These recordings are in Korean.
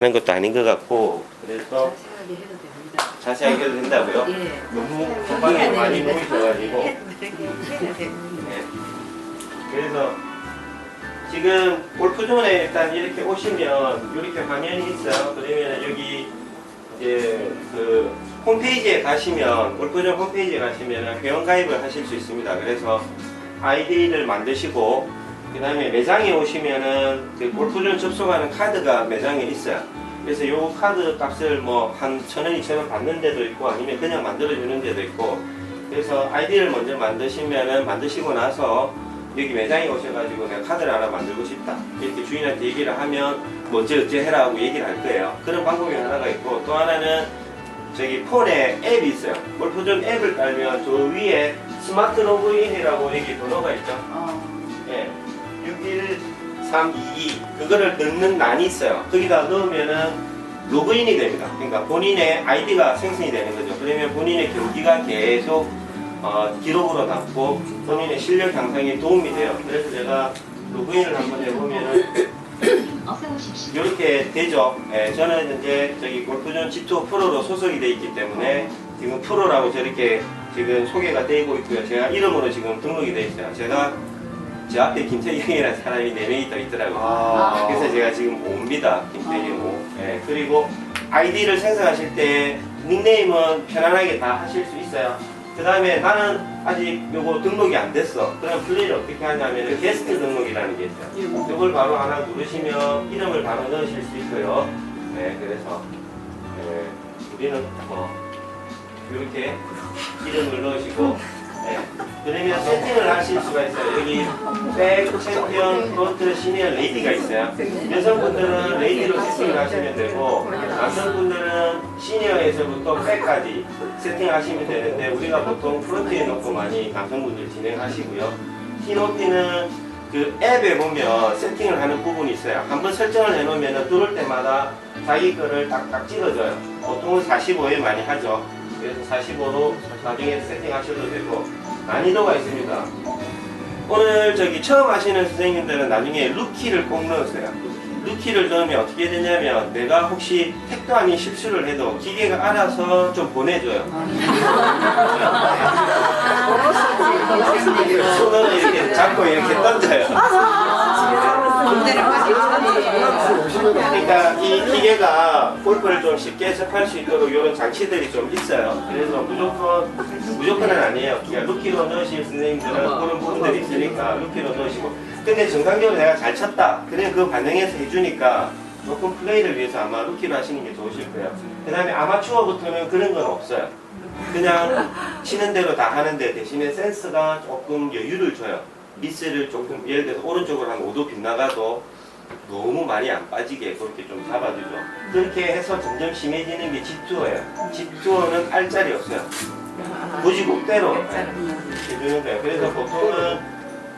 하는 것도 아닌 것 같고, 그래서 자세하게 해도 됩니다. 자세하게 해도 된다고요? 예. 너무 건방에 많이 모이셔가지고. 해도 됩니다. 네. 그래서 지금 골프존에 일단 이렇게 오시면 이렇게 화면이 있어요. 그러면 여기 이제 그 홈페이지에 가시면, 골프존 홈페이지에 가시면 회원 가입을 하실 수 있습니다. 그래서 아이디를 만드시고, 그 다음에 매장에 오시면은 그 골프존 접속하는 카드가 매장에 있어요. 그래서 요 카드 값을 뭐 한 1,000원, 2,000원 받는 데도 있고 아니면 그냥 만들어주는 데도 있고, 그래서 아이디를 먼저 만드시면은, 만드시고 나서 여기 매장에 오셔가지고 내가 카드를 하나 만들고 싶다 이렇게 주인한테 얘기를 하면 뭐 어째 해라 고 얘기를 할 거예요. 그런 방법이 하나가 있고, 또 하나는 저기 폰에 앱이 있어요. 골프존 앱을 깔면 저 위에 스마트 로그인이라고 여기 번호가 있죠. 예. 61322 그거를 넣는 란이 있어요. 거기다 넣으면은 로그인이 됩니다. 그러니까 본인의 아이디가 생성이 되는 거죠. 그러면 본인의 경기가 계속 기록으로 남고 본인의 실력 향상에 도움이 돼요. 그래서 제가 로그인을 한번 해보면은 이렇게 되죠. 예, 저는 이제 저기 골프존 G2 프로로 소속이 되어 있기 때문에 지금 프로라고 저렇게 지금 소개가 되고 있고요. 제가 이름으로 지금 등록이 되어 있어요. 제가 제 앞에 김태경이라는 사람이 4명이 더 있더라고요. 그래서 제가 지금 5입니다. 김태경 5. 예, 그리고 아이디를 생성하실 때 닉네임은 편안하게 다 하실 수 있어요. 그 다음에 나는 아직 요거 등록이 안 됐어. 그럼 플레이를 어떻게 하냐면 게스트 등록이라는 게 있어요. 이걸 바로 하나 누르시면 이름을 바로 넣으실 수 있고요. 네, 그래서 우리는 이렇게 이름을 넣으시고, 그러면 세팅을 하실 수가 있어요. 여기 백, 챔피언, 프론트, 시니어, 레이디가 있어요. 여성분들은 레이디로 세팅을 하시면 되고, 남성분들은 시니어에서부터 백까지 세팅하시면 되는데, 우리가 보통 프론트에 놓고 많이 남성분들 진행하시고요. 키높이는 그 앱에 보면 세팅을 하는 부분이 있어요. 한번 설정을 해놓으면 들어올 때마다 자기 거를 딱딱 찍어줘요. 보통은 45에 많이 하죠. 그래서 45로 나중에 세팅하셔도 되고, 난이도가 있습니다. 오늘 저기 처음 하시는 선생님들은 나중에 루키를 꼭 넣으세요. 루키를 넣으면 어떻게 되냐면, 내가 혹시 택도 아닌 실수를 해도 기계가 알아서 좀 보내줘요. 손으로 이렇게 잡고 이렇게 던져요. 그러니까 이 기계가 골프를 좀 쉽게 접할 수 있도록 이런 장치들이 좀 있어요. 그래서 무조건은 아니에요. 그냥 루키로 넣으실 선생님들은 그런 부분들이 있으니까 루키로 넣으시고, 근데 정상적으로 내가 잘 쳤다, 그냥 그 반영해서 해주니까 조금 플레이를 위해서 아마 루키로 하시는 게 좋으실 거예요. 그 다음에 아마추어부터는 그런 건 없어요. 그냥 치는 대로 다 하는데, 대신에 센스가 조금 여유를 줘요. 미스를 조금, 예를 들어서 오른쪽으로 한 5도 빗나가도 너무 많이 안 빠지게 그렇게 좀 잡아주죠. 그렇게 해서 점점 심해지는 게 G2예요. G2는 R자리 없어요. 굳이 곡대로 해주는 거예요. 그래서 보통은,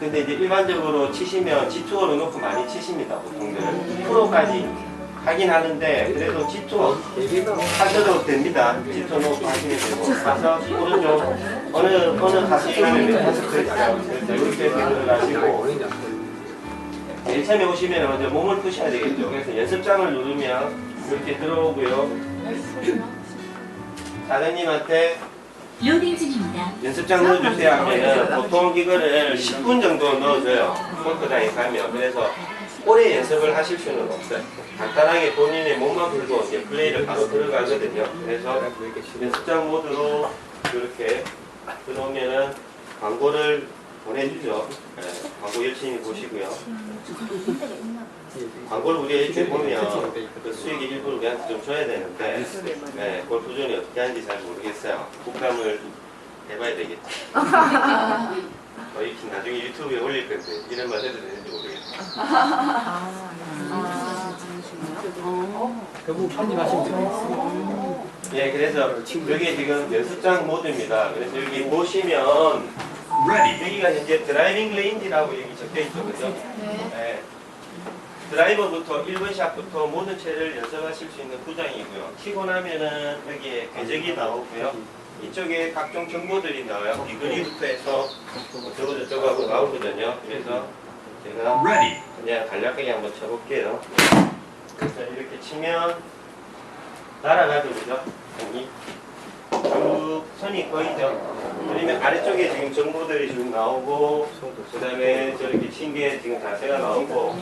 근데 이제 일반적으로 치시면 G2로 놓고 많이 치십니다. 보통들은 프로까지 하긴 하는데, 그래도 G2 하셔도 됩니다. G2 놓고 하시면 되고, 가서 오른쪽 어느 가시면 몇 있어요. 그래서 이렇게 생각을 하시고, 제일 처음에 오시면 먼저 몸을 푸셔야 되겠죠. 그래서 연습장을 누르면 이렇게 들어오고요. 사장님한테 로딩 중입니다. 연습장 넣어주세요 하면은 보통 이거를 10분 정도 넣어줘요. 골프장에 가면. 그래서 오래 연습을 하실 수는 없어요. 간단하게 본인의 몸만 풀고 이제 플레이를 바로 들어가거든요. 그래서 연습장 모드로 이렇게 들어오면은 광고를 보내주죠. 네, 광고 열심히 보시고요. 광고를 우리가 이렇게 보면 그 수익의 일부를 우리한테 좀 줘야 되는데, 네, 골프존이 어떻게 하는지 잘 모르겠어요. 국감을 해봐야 되겠죠. 이렇게 나중에 유튜브에 올릴 건데 이런 말 해도 되는지 모르겠어요. 결국 편집하시면 돼요. 예, 그래서 여기 지금 연습장 모드입니다. 그래서 여기 보시면 여기가 현재 드라이빙 레인지라고 여기 적혀있죠, 그죠? 네. 드라이버부터 1번 샷부터 모든 채를 연습하실 수 있는 구장이고요. 치고 나면은 여기에 궤적이 나오고요. 이쪽에 각종 정보들이 나와요. 디그리부터 해서 저거 저쩌고 하고 나오거든요. 그래서 제가 그냥 간략하게 한번 쳐볼게요. 자, 이렇게 치면 날아가죠, 그죠? 공이 쭉 선이 꺼이죠. 그러면 아래쪽에 지금 정보들이 지금 나오고, 그 다음에 저렇게 친 게 지금 자세가 나오고,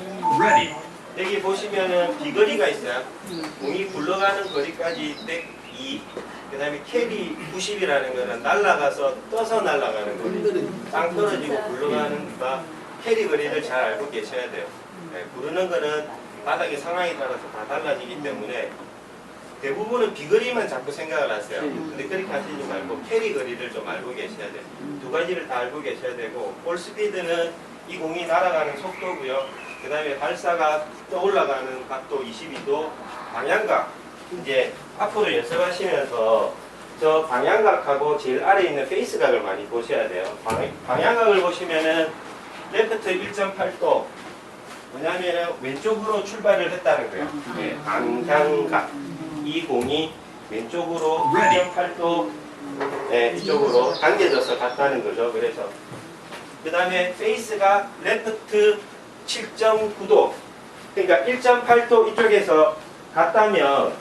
여기 보시면은 비거리가 있어요. 공이 굴러가는 거리까지 102, 그 다음에 캐리 90이라는 거는 날아가서 떠서 날아가는 거리. 땅 떨어지고 굴러가는 거가 캐리 거리를 잘 알고 계셔야 돼요. 네, 구르는 거는 바닥의 상황에 따라서 다 달라지기 때문에 대부분은 비거리만 자꾸 생각을 하세요. 근데 그렇게 하시지 말고 캐리 거리를 좀 알고 계셔야 돼요. 두 가지를 다 알고 계셔야 되고, 볼 스피드는 이 공이 날아가는 속도고요. 그 다음에 발사가 떠올라가는 각도 22도, 방향각. 이제 앞으로 연습하시면서 저 방향각하고 제일 아래에 있는 페이스각을 많이 보셔야 돼요. 방향각을 보시면은 레프트 1.8도. 뭐냐면은 왼쪽으로 출발을 했다는 거예요. 네, 방향각. 이 공이 왼쪽으로 1.8도 네, 이쪽으로 당겨져서 갔다는 거죠. 그래서 그 다음에 페이스가 레프트 7.9도. 그러니까 1.8도 이쪽에서 갔다면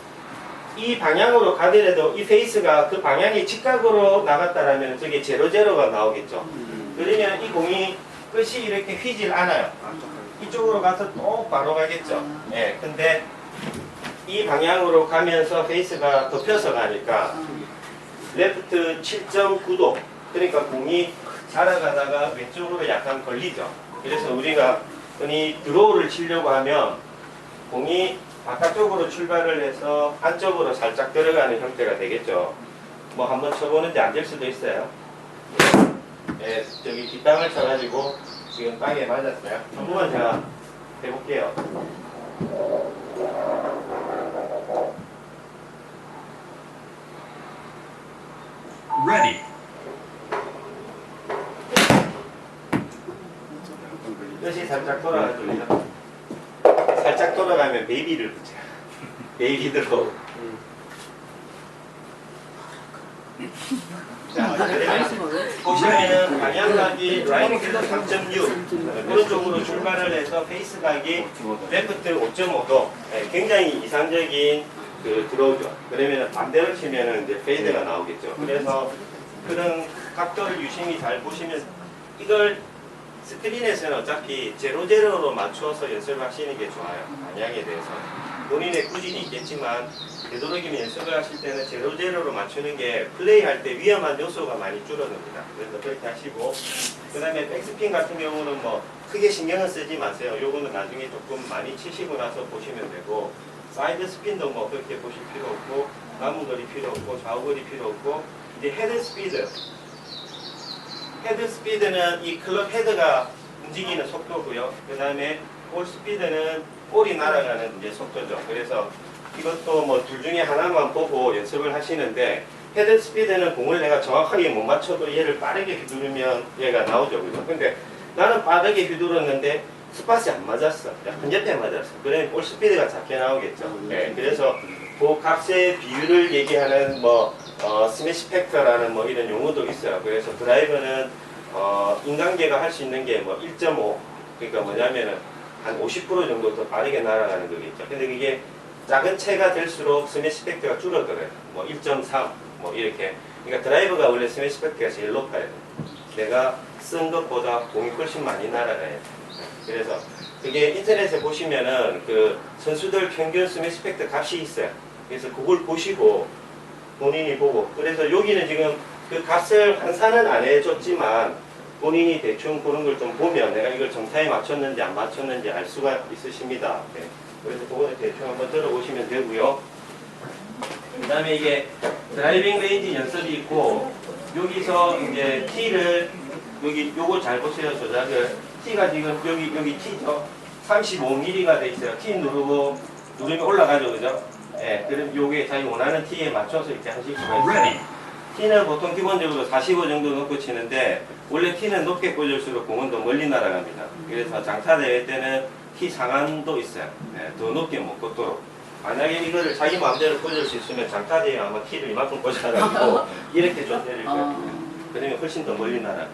이 방향으로 가더라도 이 페이스가 그 방향이 직각으로 나갔다라면 저게 제로제로가 나오겠죠. 그러면 이 공이 끝이 이렇게 휘질 않아요. 이쪽으로 가서 똑바로 가겠죠. 예, 근데 이 방향으로 가면서 페이스가 덮여서 가니까 레프트 7.9도, 그러니까 공이 날아가다가 왼쪽으로 약간 걸리죠. 그래서 우리가 흔히 드로우를 치려고 하면 공이 바깥쪽으로 출발을 해서 안쪽으로 살짝 들어가는 형태가 되겠죠. 뭐 한번 쳐보는데 안 될 수도 있어요. 예, 저기 뒷땅을 쳐가지고 지금 땅에 맞았어요. 한 번만 제가 해볼게요. 끝이 살짝 돌아가죠. 살짝 돌아가면 베이비를 붙여요. 베이비 드로우. 자, 보시면은 방향각이 라인 필드 3.6 오른쪽으로 출발을 해서 페이스 각이 레프트 5.5도. 굉장히 이상적인 그 드로우죠. 그러면 반대로 치면은 이제 페이드가 나오겠죠. 그래서 그런 각도를 유심히 잘 보시면, 이걸 스크린에서는 어차피 제로제로로 맞추어서 연습을 하시는 게 좋아요. 방향에 대해서 본인의 꾸준이 있겠지만 되도록이면 연습을 하실 때는 제로제로로 맞추는 게 플레이할 때 위험한 요소가 많이 줄어듭니다. 그래서 그렇게 하시고, 그 다음에 백스핀 같은 경우는 뭐 크게 신경은 쓰지 마세요. 요거는 나중에 조금 많이 치시고 나서 보시면 되고, 사이드 스핀도 뭐 그렇게 보실 필요 없고, 남은 거리 필요 없고, 좌우 거리 필요 없고, 이제 헤드 스피드. 헤드 스피드는 이 클럽 헤드가 움직이는 속도고요. 그 다음에 볼 스피드는 볼이 날아가는 이제 속도죠. 그래서 이것도 뭐 둘 중에 하나만 보고 연습을 하시는데, 헤드 스피드는 공을 내가 정확하게 못 맞춰도 얘를 빠르게 휘두르면 얘가 나오죠. 그죠? 근데 나는 빠르게 휘두르는데 스팟이 안 맞았어. 약간 옆에 맞았어. 그러면 볼 스피드가 작게 나오겠죠. 네, 그래서 그 값의 비율을 얘기하는 뭐 스매시 팩터라는 뭐 이런 용어도 있어요. 그래서 드라이버는 인간계가 할 수 있는 게 뭐 1.5, 그러니까 뭐냐면은 한 50% 정도 더 빠르게 날아가는 거겠죠. 근데 그게 작은 채가 될수록 스매시 팩터가 줄어들어요. 뭐 1.3, 뭐 이렇게. 그러니까 드라이버가 원래 스매시 팩터가 제일 높아요. 내가 쓴 것보다 공이 훨씬 많이 날아가요. 그래서 그게 인터넷에 보시면은 그 선수들 평균 스매시 팩터 값이 있어요. 그래서 그걸 보시고 본인이 보고, 그래서 여기는 지금 그 값을 환산은 안 해줬지만 본인이 대충 그런 걸 좀 보면 내가 이걸 정타에 맞췄는지 안 맞췄는지 알 수가 있으십니다. 네. 그래서 그거는 대충 한번 들어보시면 되고요. 그 다음에 이게 드라이빙 레인지 연습이 있고, 여기서 이제 T를 여기 요거 잘 보세요. 조작을. T가 지금 여기 T죠. 35mm가 돼 있어요. T 누르면 올라가죠, 그죠? 예, 그럼 요게 자기 원하는 T에 맞춰서 이렇게 하실 수가 있어요. T는 보통 기본적으로 45 정도 놓고 치는데, 원래 T는 높게 꽂을수록 공은 더 멀리 날아갑니다. 그래서 장타 대회 때는 T 상한도 있어요. 예, 더 높게 못 꽂도록. 만약에 이거를 자기 마음대로 꽂을 수 있으면 장타 대회 아마 T를 이만큼 꽂아가지고 이렇게 좀 때릴 거예요. 그러면 훨씬 더 멀리 날아가요.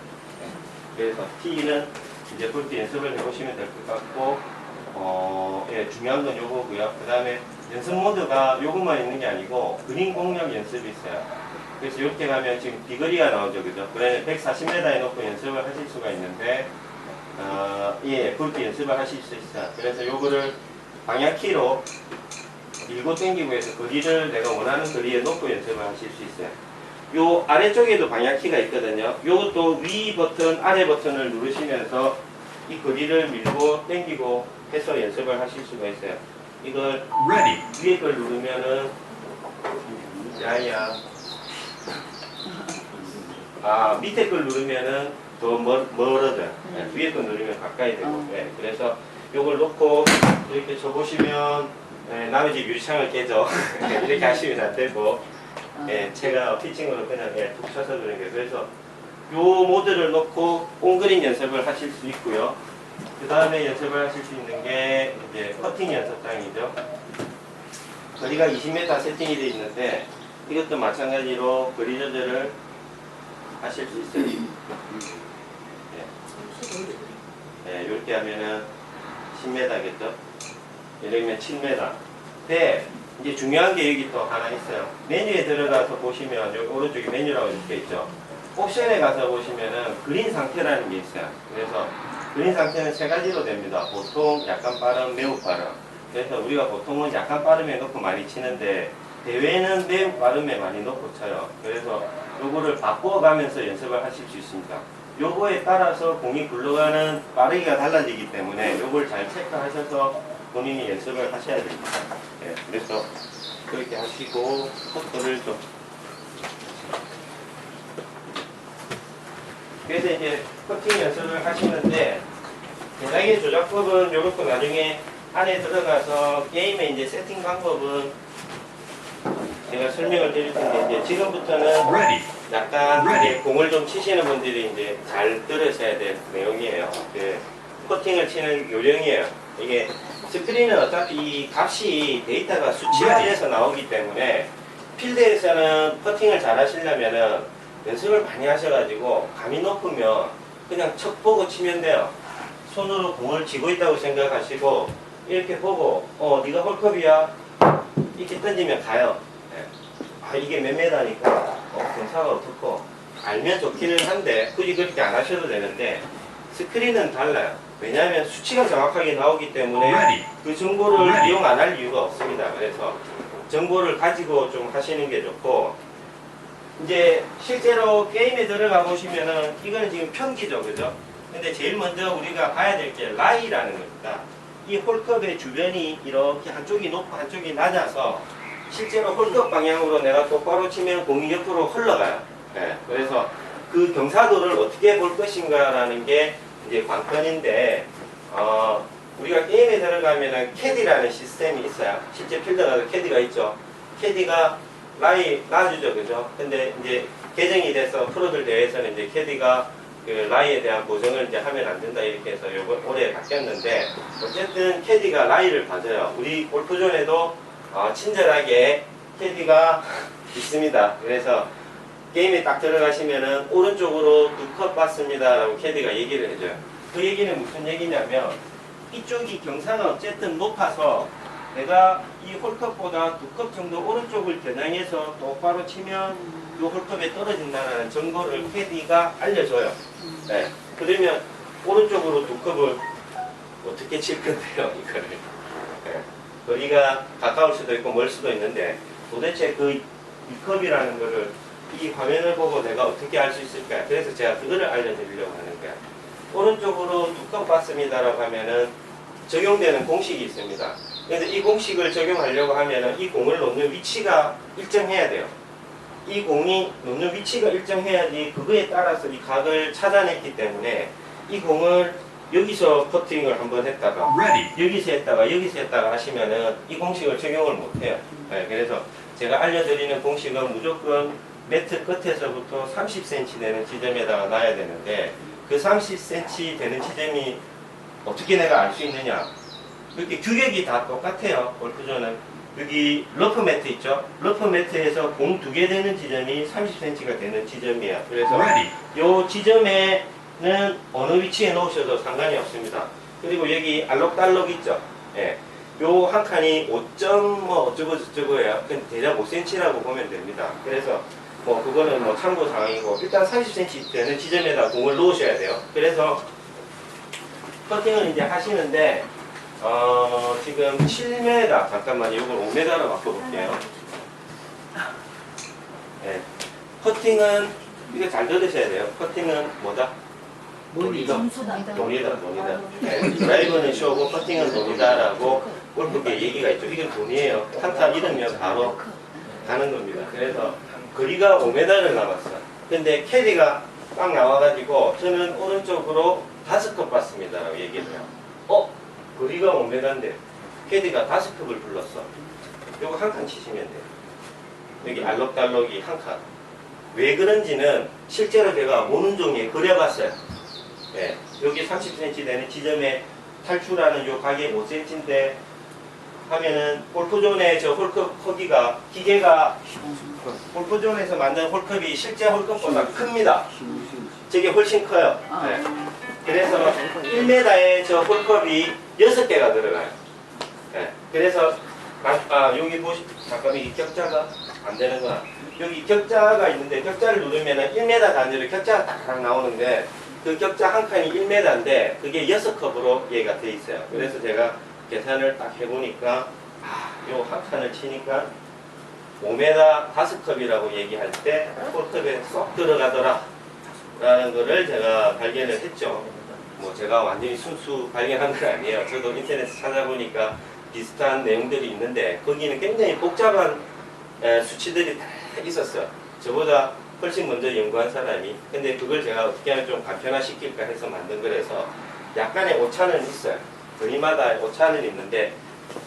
그래서 T는 이제 그렇게 연습을 해보시면 될 것 같고, 예, 중요한 건 요거고요. 그 다음에 연습 모드가 요것만 있는 게 아니고 그린 공략 연습이 있어요. 그래서 이렇게 가면 지금 비거리가 나오죠, 그죠? 그래 140m에 놓고 연습을 하실 수가 있는데, 예, 그렇게 연습을 하실 수 있어요. 그래서 요거를 방향키로 밀고 당기고 해서 거리를 내가 원하는 거리에 놓고 연습을 하실 수 있어요. 요 아래쪽에도 방향키가 있거든요. 요것도 위 버튼, 아래 버튼을 누르시면서 이 거리를 밀고 당기고 해서 연습을 하실 수가 있어요. 이걸 위에 걸 누르면은 야야 밑에 걸 누르면은 더 멀어져요. 네, 위에 걸 누르면 가까이 되고. 네, 그래서 요걸 놓고 이렇게 쳐보시면 남의 집 유리창을 깨죠. 이렇게 하시면 안 되고, 제가 피칭으로 그냥 툭 쳐서 그런 게. 그래서 요 모드를 놓고 온그린 연습을 하실 수 있고요. 그 다음에 연습을 하실 수 있는 게 이제 퍼팅 연습장이죠. 거리가 20m 세팅이 되어 있는데 이것도 마찬가지로 거리 조절을 하실 수 있어요. 이렇게 하면은 10m겠죠? 이러면 7m. 근데 이제 중요한 게 여기 또 하나 있어요. 메뉴에 들어가서 보시면 여기 오른쪽에 메뉴라고 이렇게 있죠. 옵션에 가서 보시면은 그린 상태라는 게 있어요. 그래서 그린 상태는 세 가지로 됩니다. 보통, 약간 빠름, 매우 빠름. 그래서 우리가 보통은 약간 빠름에 놓고 많이 치는데 대회는 매우 빠름에 많이 놓고 쳐요. 그래서 요거를 바꿔가면서 연습을 하실 수 있습니다. 요거에 따라서 공이 굴러가는 빠르기가 달라지기 때문에 요걸 잘 체크하셔서 본인이 연습을 하셔야 됩니다. 그래서 그렇게 하시고 속도를 좀. 그래서 이제 퍼팅 연습을 하시는데 대장의 조작법은 요렇게 나중에 안에 들어가서 게임의 이제 세팅 방법은 제가 설명을 드릴 텐데 이제 지금부터는 약간 이제 공을 좀 치시는 분들이 이제 잘 들으셔야 될 내용이에요. 그 퍼팅을 치는 요령이에요. 이게 스크린은 어차피 이 값이 데이터가 수치화돼서 나오기 때문에 필드에서는 퍼팅을 잘 하시려면은 연습을 많이 하셔가지고 감이 높으면 그냥 척 보고 치면 돼요. 손으로 공을 쥐고 있다고 생각하시고 이렇게 보고 네가 홀컵이야 이렇게 던지면 가요. 이게 몇 메다니까 경사가 어떻고 알면 좋기는 한데 굳이 그렇게 안 하셔도 되는데 스크린은 달라요. 왜냐하면 수치가 정확하게 나오기 때문에 그 정보를 이용 안 할 이유가 없습니다. 그래서 정보를 가지고 좀 하시는 게 좋고, 이제 실제로 게임에 들어가 보시면은 이거는 지금 평지죠, 그죠? 근데 제일 먼저 우리가 봐야 될 게 라이라는 겁니다. 이 홀컵의 주변이 이렇게 한쪽이 높고 한쪽이 낮아서 실제로 홀컵 방향으로 내가 똑바로 치면 공이 옆으로 흘러가요. 그래서 그 경사도를 어떻게 볼 것인가라는 게 이제 관건인데, 우리가 게임에 들어가면은 캐디라는 시스템이 있어요. 실제 필드가도 캐디가 있죠. 캐디가 라이 놔주죠, 그죠? 근데 이제 개정이 돼서 프로들 대회에서는 이제 캐디가 그 라이에 대한 보정을 이제 하면 안 된다 이렇게 해서 요번 올해 바뀌었는데, 어쨌든 캐디가 라이를 봐줘요. 우리 골프존에도 친절하게 캐디가 있습니다. 그래서 게임에 딱 들어가시면은 오른쪽으로 2컵 받습니다 라고 캐디가 얘기를 해줘요. 그 얘기는 무슨 얘기냐면 이쪽이 경사가 어쨌든 높아서 내가 이 홀컵보다 2컵 정도 오른쪽을 겨냥해서 똑바로 치면 이 홀컵에 떨어진다는 정보를 캐디가 알려줘요. 그러면 오른쪽으로 2컵을 어떻게 칠 건데요, 이거를. 거리가 가까울 수도 있고 멀 수도 있는데 도대체 그 2컵이라는 거를 이 화면을 보고 내가 어떻게 알 수 있을까? 그래서 제가 그거를 알려드리려고 하는 거야. 오른쪽으로 2컵 받습니다라고 하면은 적용되는 공식이 있습니다. 그런데 이 공식을 적용하려고 하면은 이 공을 놓는 위치가 일정해야 돼요. 이 공이 놓는 위치가 일정해야지 그거에 따라서 이 각을 찾아냈기 때문에 이 공을 여기서 퍼팅을 한번 했다가 여기서 했다가 하시면은 이 공식을 적용을 못해요. 그래서 제가 알려드리는 공식은 무조건 매트 끝에서부터 30cm 되는 지점에다가 놔야 되는데 그 30cm 되는 지점이 어떻게 내가 알 수 있느냐? 이렇게 규격이 다 똑같아요. 골프존은 여기 러프 매트 있죠? 러프 매트에서 공 2개 되는 지점이 30cm가 되는 지점이에요. 그래서 이 지점에는 어느 위치에 놓으셔도 상관이 없습니다. 그리고 여기 알록달록 있죠. 예. 요 한 칸이 5점 뭐 어쩌고 저쩌고예요. 대략 5cm라고 보면 됩니다. 그래서 뭐 그거는 뭐 참고 사항이고 일단 30cm 되는 지점에다 공을 놓으셔야 돼요. 그래서 커팅을 이제 하시는데 지금 7m 잠깐만요. 이걸 5m로 바꿔볼게요. 네. 커팅은 이거 잘 들으셔야 돼요. 커팅은 뭐다? 돈이다. 돈이다. 네. 드라이버는 쇼고 커팅은 돈이다라고 골프계 얘기가 있죠. 이건 돈이에요. 한타 잃으면 바로 가는 겁니다. 그래서 거리가 5m를 남았어요. 근데 캐디가 딱 나와가지고 저는 오른쪽으로 5컵 봤습니다라고 얘기를 해요. 거리가 5m인데 캐디가 5컵을 불렀어. 요거 한 칸 치시면 돼요. 여기 알록달록이 한 칸. 왜 그런지는 실제로 제가 모눈종이에 그려봤어요. 네, 여기 30cm 되는 지점에 탈출하는 요 각이 5cm인데 하면은 골프존의 저 홀컵 크기가 기계가 골프존에서 만든 홀컵이 실제 홀컵보다 큽니다. 저게 훨씬 커요. 네. 그래서 1m에 저 홀컵이 6개가 들어가요. 네. 그래서 여기 잠깐만 이 격자가 안 되는구나. 여기 격자가 있는데 격자를 누르면은 1m 단위로 격자가 딱 나오는데 그 격자 한 칸이 1m인데 그게 6컵으로 얘가 돼 있어요. 그래서 제가 계산을 딱 해보니까 요 한 칸을 치니까 5m 5컵이라고 얘기할 때 홀컵에 쏙 들어가더라 라는 거를 제가 발견을 했죠. 뭐 제가 완전히 순수 발견한 건 아니에요. 저도 인터넷에 찾아보니까 비슷한 내용들이 있는데 거기는 굉장히 복잡한 수치들이 다 있었어요. 저보다 훨씬 먼저 연구한 사람이. 근데 그걸 제가 어떻게 하면 좀 간편화시킬까 해서 만든 거라서 약간의 오차는 있어요. 거리마다 오차는 있는데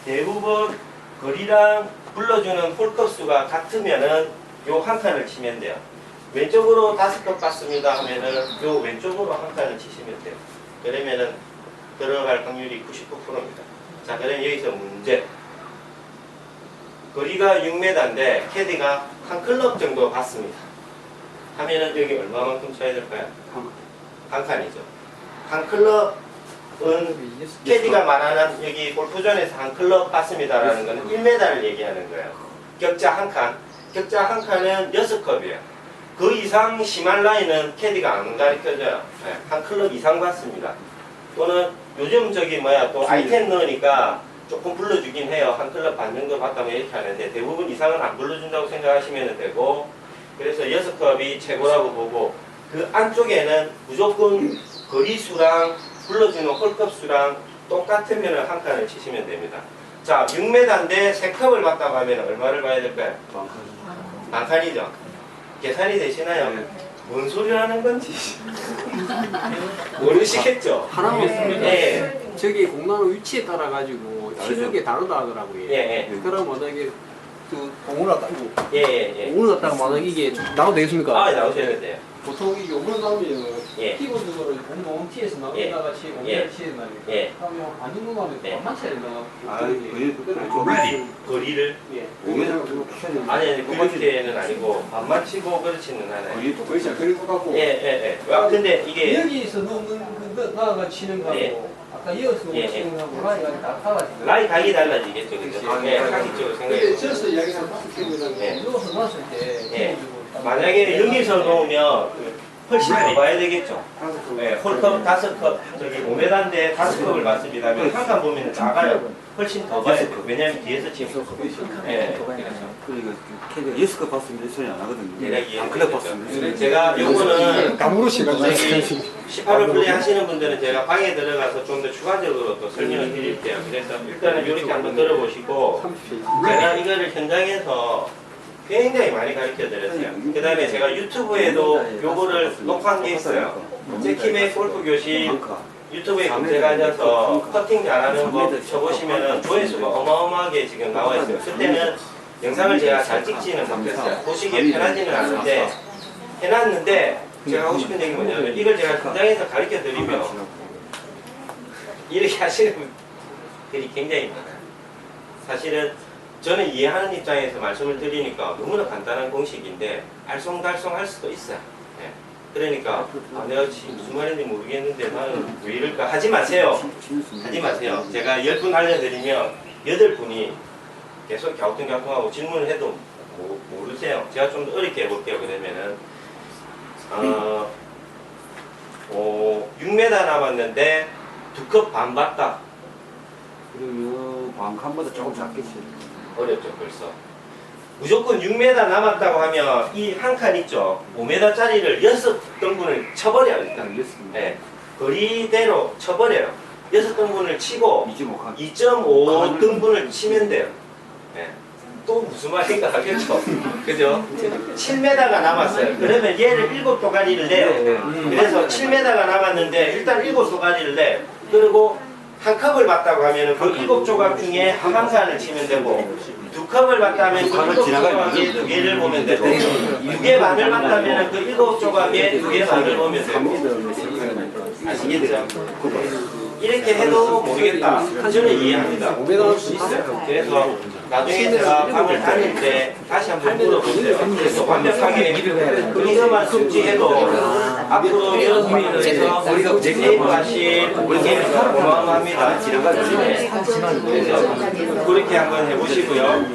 대부분 거리랑 불러주는 홀컵 수가 같으면은 요 한 칸을 치면 돼요. 왼쪽으로 5컵 봤습니다 하면은 요 왼쪽으로 한 칸을 치시면 돼요. 그러면은 들어갈 확률이 99%입니다. 자, 그럼 여기서 문제. 거리가 6m인데 캐디가 한 클럽 정도 봤습니다. 하면은 여기 얼마만큼 쳐야 될까요? 한 칸이죠. 한 클럽은 캐디가 말하는 여기 골프존에서 한 클럽 봤습니다라는 거는 1m를 얘기하는 거예요. 격자 한 칸. 격자 한 칸은 6컵이에요. 그 이상 심한 라인은 캐디가 안 가르쳐줘요. 네, 한 클럽 이상 봤습니다. 또는 요즘 또 아이템 넣으니까 조금 불러주긴 해요. 한 클럽 반 정도 봤다면 이렇게 하는데 대부분 이상은 안 불러준다고 생각하시면 되고, 그래서 6컵이 최고라고 보고 그 안쪽에는 무조건 거리수랑 불러주는 홀컵 수랑 똑같으면 한 칸을 치시면 됩니다. 자, 6m인데 3컵을 봤다고 하면 얼마를 봐야 될까요? 반 칸이죠. 계산이 되시나요? 네. 뭔 소리 하는 건지 모르시겠죠? 하나만 예. 저기 공나무 위치에 따라 가지고 치는 게 다르다 하더라고요. 예, 예. 그럼 만약에 그 공을 갖다고 예. 공을 갖다가 만약 이게 나도 되겠습니까? 나오셔야 돼요. 보통 이게 요걸 나오면 예. 키보드로 공동 T에서 예. 나오다가 치고 예. 공을 치는 거니까 예. 그러면 반 정도 나오면 예. 반만 쳐야 된다. 거리를 예. 아니 그렇게는 아니고 반만 치고 그렇지는 않아요. 그리고 갖고 예. 근데 이게 여기서 넣는 나가 치는 거하고 예. 아까 이어서 예. 치는 거하고 라이가 다 달라지죠. 라이 각이 달라지겠죠, 그죠? 예, 각이쪽으로 근데 생각해. 저서 이야기하는 바스켓은 예. 누워서 놨을 때 예. 만약에 여기서 놓으면 훨씬 더 봐야 되겠죠. 네, 홀컵 5컵, 저기 5m인데 5컵을 봤습니다. 한 칸 보면 작아요. 훨씬 더 봐야 돼요. 왜냐면 뒤에서 치면. 예, 그렇죠. 그러니까 캐디가 예스컵 봤으면 이 소리 안 하거든요. 내가 이해를 안 클럽 했죠. 봤으면 제가 요거는 가무르시가 저기 18홀 플레이 하시는 분들은 제가 방에 들어가서 좀 더 추가적으로 또 설명을 드릴게요. 그래서 일단은 이렇게 한번 들어보시고 제가 이거를 현장에서 굉장히 많이 가르쳐 드렸어요. 그 다음에 제가 유튜브에도 요거를 녹화한 게 있어요. 제키의 골프 교실 유튜브에 검색하셔서 커팅 잘하는 법 쳐보시면은 조회수가 어마어마하게 지금 나와 있어요. 그때는 영상을 제가 잘 찍지는 못했어요. 보시기에 편하지는 않은데 해놨는데 제가 하고 싶은 얘기 뭐냐면 이걸 제가 현장에서 가르쳐 드리면 이렇게 하시는 분들이 굉장히 많아요. 사실은 저는 이해하는 입장에서 말씀을 드리니까 너무나 간단한 공식인데 알쏭달쏭 할 수도 있어요. 네. 그러니까 내가 지금 무슨 말인지 모르겠는데 나는 왜 이럴까 하지 마세요. 하지 마세요. 제가 10분 알려드리면 8분이 계속 갸우뚱갸우뚱하고 질문을 해도 모르세요. 제가 좀 더 어렵게 해볼게요. 그러면은 6m 남았는데 2컵 반 봤다. 그리고 광칸보다 조금 작겠지. 어렵죠 벌써. 무조건 6m 남았다고 하면 이 한 칸 있죠. 5m짜리를 6등분을 쳐버려요 일단. 알겠습니다. 네. 거리대로 쳐버려요. 6등분을 치고 2.5칸. 2.5등분을 치면 돼요. 네. 또 무슨 말인가 하겠죠. 그죠? 7m가 남았어요. 그러면 얘를 7도가리를 내요. 그래서 7m가 남았는데 일단 7도가리를 내. 그리고 한 컵을 봤다고 하면 그 7조각 중에 한 칸을 치면 되고 2컵을 봤다면 그 7조각에 2개를 보면 되고 2개 반을 봤다면 그 7조각에 2개 반을 보면 되고 아시겠죠? 이렇게 해도 모르겠다. 저는 이해합니다. 모를 수 있어요. 그래서 나중에 제가 방을 다닐 때 다시 한번 물어보세요. 그래서 완벽하게 이것만 숙지해도 앞으로 여러분들에서 세이브하실 게 어마어마합니다. 그래서 그렇게 한번 해보시고요.